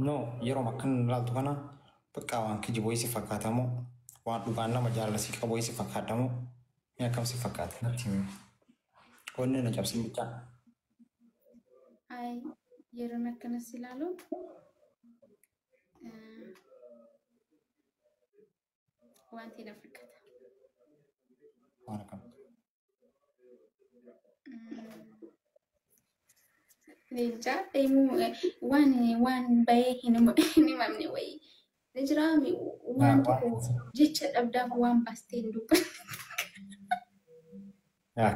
No, yeroo makkan laaltu kana bakka waan kijiboo si fakkaatamu waan dhugaan nama jaallasii qaboo si fakkaatamu ni akkam si fakkaata natti himi. Wanni na cabsin bichaa. Ay, yeroo akkanas ilaalu wanti na fakkaata. Waan akkam. Leenca waan bahee hin himamne wayii. Jiraami waan tokko jecha dhabdaaf waan baastee hin dubbanne.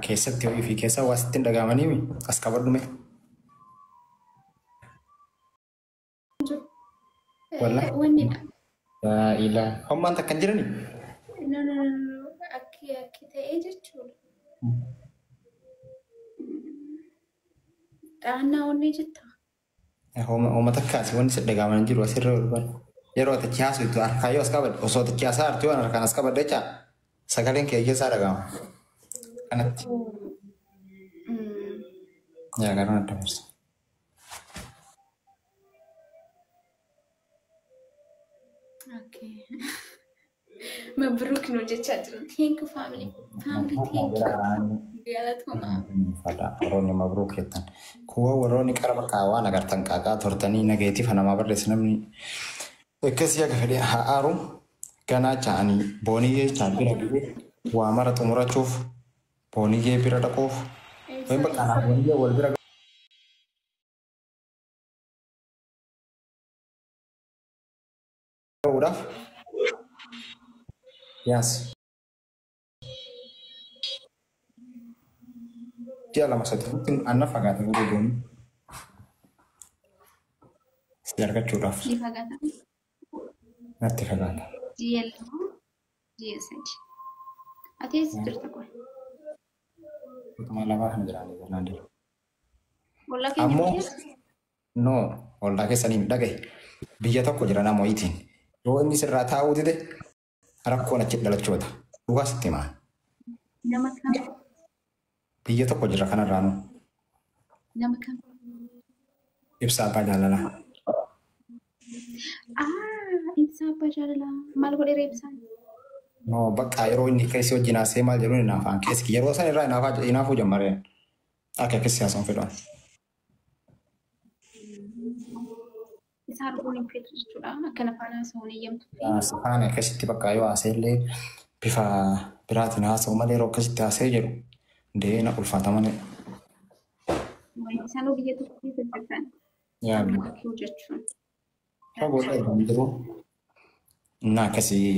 Keessatti ho'ii fi keessa waa sitti hin dhagaamanii as qabadhume. Wannidha. Ilaa hommaan takkan jirani? Akki ta'ee jechuudha. Dhaannaa onnee jetta. Hooma takkaasi wanni sitti dhagaaman jiru asirra barbaadu. Yeroo ati haasu itti harkaayyoo as qabadde osoo ati haasaa hartuu waan harkaan as qabadde jecha sagaleen kee keessaa dhagaama. Kanatti. Yaa garaan adda barsa. Okay. Mabruk no jecha jiru. Thank you family. Family thank you. Galatoma. Fada warroonni mabruk jettan. Kuwa warroonni qara bakka waan agartan qaaqaa tortanii nageetiif namaa barreessi namni. Akkasii akka fedhe haa aaru ganaa cha'anii boonii chaapira gibee waa mara xumurachuuf boonii bira dhaquuf wayin bakka naa boonii wal bira ga'uudhaaf yaas ji'a lama sadii anna fagaate gurguu boonii si argachuudhaaf Di fagata. natti fagaata. Jiello. Jiesage. Atis jirta kwa. Utuma lafaa kan jiraanii jennaan jiru. Bolla Ammoo keenya. no waldaa keessanii dhagaye biyya tokko jira namoitiin yoo inni sirraa taa'uu dide rakkoon achi dhalachoota dhugaa sitti himaa Nama kam. biyya tokko jira kanarraanu Nama kam. ibsaa abbaa jaalalaa. Ibsa abbaa jaalalaa. Maal godheera ibsaan? No bakka yeroo inni keessi wajjin haasee maal jedhuun inaafaan keessi yeroo san irraa inaafuu jammareen akka keessi haasaan fedhan. Isaa arguun hin feetu jechuudha. Akkana faana haasa'uun eeyyamtu. Safaan akkasitti bakka yoo haasee illee bifa biraatiin haasa'u malee yeroo akkasitti haasee jedhu deena ulfaata malee. Isaan biyya tokko keessatti hojjetan. Akka jechuun. Fagoodha irraan jiru. Innaa akkasii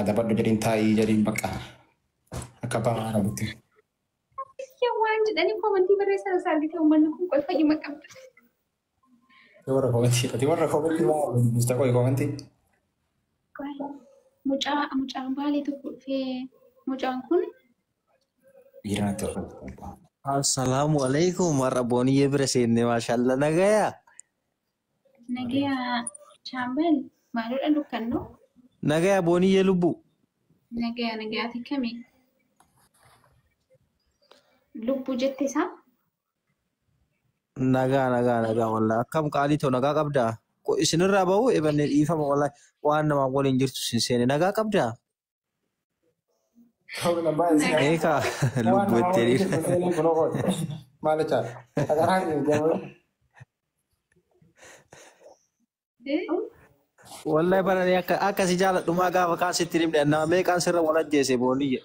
adabadhu jedhiin taa'ii jedhiin bakka akka bamaa dhabutti. Waan jedhanii koomantii barreessan isaa argite uummanni kun qofa fayyima qabda. Warra koomantii ati warra koomantii maa bista qoy koomantii. Mucaan baalee tokko dhufee mucaan kun. Dhiiraan itti horfatu. Assalamualaikum warahmatullahi wabarakatuh. Masyaallah nagaya. Nagaya Chambel maalidha dukkanno? Nagaya booniyye lubbu. Nagayaati kami? Lubbu jette isaa? Nagaa wallahi akkam qaalii too nagaa qabdaa? Isinirraa bahu ebanne dhiifama wallahi waan namaa waliin jirtu sin seene nagaa qabdaa? Eka lubbu itti Maal jechaa? Agaraan jedhamu. wallahi barani akka si jaaladhumaa gaafa kaan sitti himne nama meeqaan sirra wal ajjeese booniyye.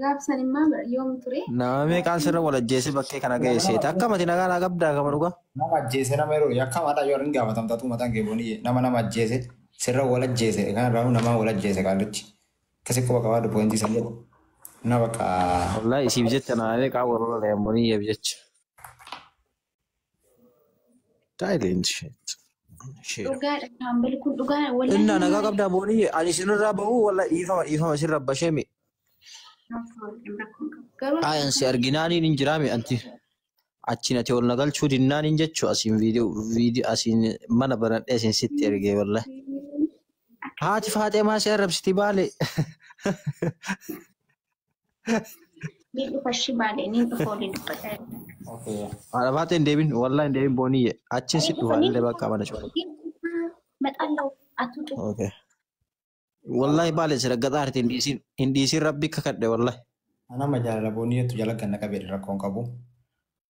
Gaafsan immoo yoom ture? Nama meeqaan sirra wal ajjeese bakkee kana geesseeti akkamati nagaa naa qabdaa gama dhugaa? Nama ajjeese nama yeroo yakkamaadha yoo hin gaafatamtatu mataan kee booniyye nama ajjeese sirra wal ajjeese kanarraa nama wal ajjeese qaalichi. Kasi ko baka wadu pointi saja. Na baka wallahi isi bijetta na meeqaa warra leemoniyye bijecha. Silent shit. Dhugaadha Chambel kun dhugaa wallahi. Inna nagaa qabdaa booniyye ani isinirraa bahu wallahi dhiifama sirra basheme. Ayan si arginaaniin hin jiraame anti achiin ati ol nagalchuu dinnaaniin jechuu asiin viidiyoo asiin mana baradhee asiin sitti ergee wallahi. Haati Faaxemaa si arrabsiti baale. Ni fashi bale ni foli dubata. Okay. Ada baten Devin, wallahi Devin boniye. Achin sit dufa ille bakka mana coba. Matallo atutu. Okay. Wallahi bale sira gadar indisin rabbi kakadde wallahi. Ana majala boniye tu jala ganna kabir rakon kabu.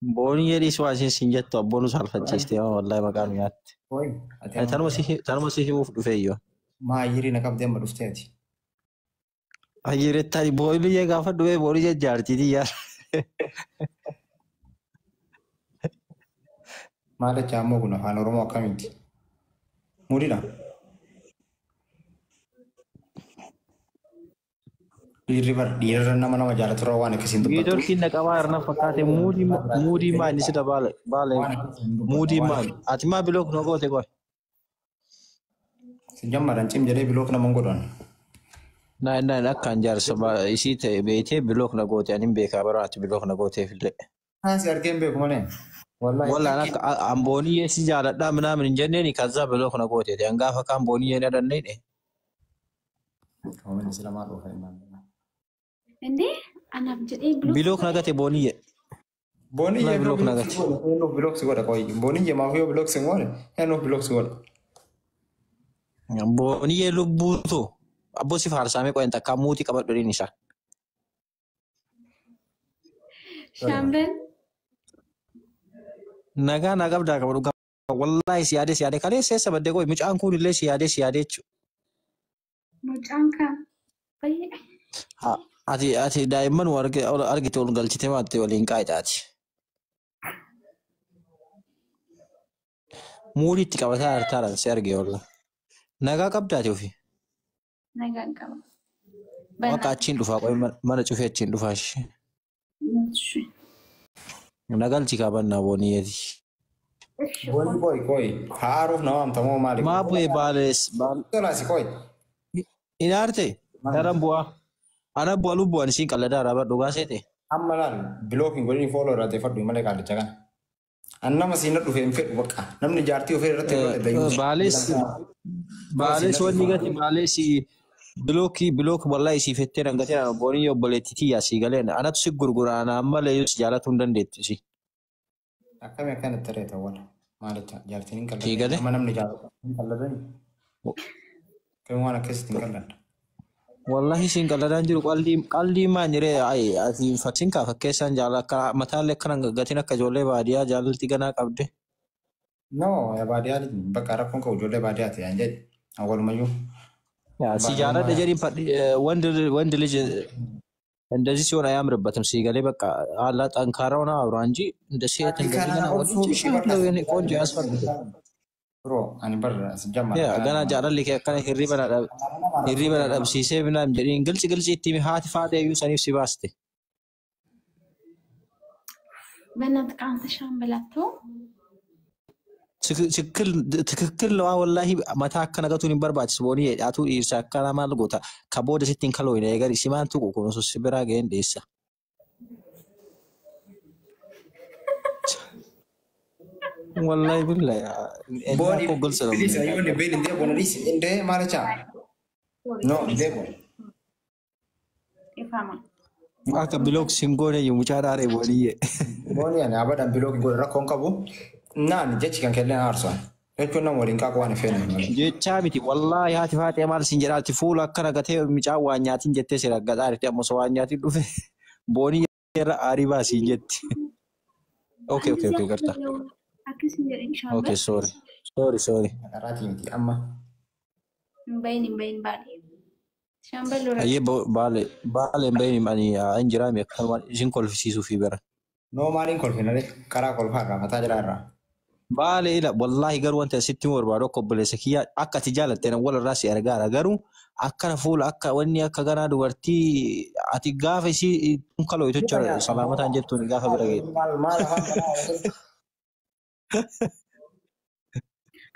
Boniye di swasin sinjatto bonus alfachiste wallahi makan yat. Oi. Tanuma sihi muf dufeyo. Ma yiri na kabde ma dufteti. Ayire tari boniye gafa duwe boniye jarti di yar. Mala chamo guna fano romo kamiti. Murina. Dira nama jala turawan kesin tu. Gidor kinda kawar na fakate mudi ma ni sida bale mudi ma atima bilok no gote ko. Sejam maran cim jadi bilok na monggodon. Na nakkan jar saba isi te bete bilok na gote anim be ka barat bilok na gote fille. Ha si arkem be kumane. Wallahi. Walla nak amboni yesi jala da mana min jenne ni kaza bilok na gote de anga fa kan boni yana dan ne. Kamu ni selamat lo kaiman. Ende anak jadi Bilok na gate boni ye. Boni ye bilok na gate. No bilok sigora koi. Boni ye ma bilok singore. No bilok sigora. Boni ye lubbutu. Abbo si farsame ko enta kamuti kabar dari nisa. Shamben. Naga bda kabar wallahi siade kale sesa badde ko mucaan kun le siade chu. Mucanka. Bayi. Ha ati daiman argi tol galchite matte walin qaidati. Muri tikabata artaran sergi walla. Naga qabdati ofi. Nagaan qaba. Akka achiin dhufaa qoy mana cufee achiin dhufaa ishee. Nagalchi qabanna booniyeeti. Boni koi. Haaruf nama amtamoo maali? Maa bu'ee baales Tolasi koi. inaarte daran bu'aa. Ana bu'aa lubbu'an isiin qalladaa raaba dhugaa seete. Amma laal bilookiin godhini fooloo irratti fadhu malee qaalicha kana. Annama siina dhufee hin fedhu bakka. Namni jaartii ofii irratti godhate. Baales wanni gati baales bilook wallahi si fettee rangatee boonii obboleetti tiyyaa si galeen anatu si gurguraan amma leeyus jaalatu hin dandeettu si. Akkami akkanatti ta'e wala maalicha jaartiin hin Si galee? Amma namni jaalatu hin qalladani. Kan waan akkasitti hin qalladda. Wallahi siin qalladaan jiru qaldii maan jiree ati fakkiin kaa fakkeessaan jaala akka mataallee akkana gatiin akka ijoollee baadiyyaa jaalalti ganaa qabde. No, baadiyyaa bakka rakkoon qabu ijoollee baadiyyaa ta'e an jedhe. Walumayyuu. Si jaaladha jedhiin ወንድ ልጅ እንደዚህ ሲሆን አያምርበትም። ሲገሌ በቃ አላ ጠንካራው ነው አብሮ እንጂ እንደ ሴት እንደዚህ ቆንጆ ያስፈልጋል። Bro, ani bar sejam. ገና ጃለል ከከነ hirriba dhabsiisee binaan jedhiin gilci itti haati faadee iyyuu saniif si baaste. በእናትህ ከአንተ ሻምበላቶ ትክክል ነው ወላሂ መታ አከነገቱን ይበርባች ቦኒ አቱ ኢርሳ አከና ማልጎታ ከቦደ ሲቲን ከሎ ይነ ነገር ሲማንቱ ቆቆ ነው ሲብራ ገን ደሳ ወላሂ billahi Boni ko gulsa ነው please ayo ne ben inde bonadis inde malacha. No, inde bon. ኢፋማ akka bilok singone yu muchaadare boniye Boni ani abadan bilookiin godhe rakkoon qabu. Naan jechi kan kelleen aarsan. Jechuun nama waliin qaaquu waan hin feene. jecha miti wallahi haati faatee maal sin jedhaati fuula akkana gatee micaa waan nyaatiin jettee si raggadhaarti amma osoo waan nyaatiin dhufe boonii irra aarii baasiin jetti. Okay, garta. akkasii jedhe inshallah Okay, sorry. Karaatii miti amma. bayin baale shambalo Ayyee baale bayni mani injiraami akkanuma isin kolfisiisuu fi bira. No maaliin kolfinare karaa kolfaa irraa mataa jira irraa. Baale ila wallahi garuu wanta sitti barbaadu akka obboleessa kiyyaa akka ati jaalatte wal irraa si argaara garuu akkana fuula akka wanni akka ganaa dubartii ati gaafa isii kaloo itocha salaamataan jettuun gaafa bira geeddu. Maal afaan kanaa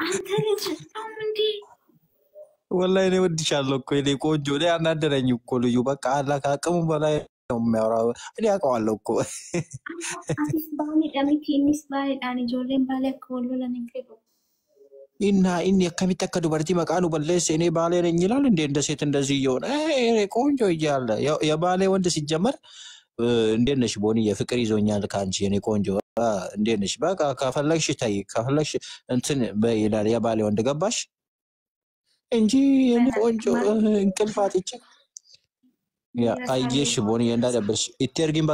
አንተ ልጅ አሁን እንዴ Wallahi ne እወድሻለሁ እኮ የኔ ቆንጆ እኔ አናደረኝ እኮ ልዩ በቃ አላ ከአቅሙ በላይ ነው የሚያወራው እኔ አውቀዋለሁ እኮ አዲስ ባኒ ዳሚቲኒስ ባኒ ዳኒ ጆሌን ባለ ኮሎ ለነከዶ እና akkamitti akka dubartii maqaa nu balleesse እኔ ባሌ ነኝ ይላል እንደ ሴት እንደዚህ እየሆነ ቆንጆ እያለ የባሌ ወንድ ሲጀመር እንዴት ነሽ ቦኒ የፍቅር ይዞኛል ካንቺ የኔ ቆንጆ እንዴት ነሽ በቃ ከፈለግሽ ታይ ከፈለግሽ እንትን በይላል የባሌ ወንድ ገባሽ እንጂ የኔ ቆንጆ እንቅልፍ አጥቼ ያ አይጄሽ ቦኒ እንዳደብርሽ ኢቴርጊን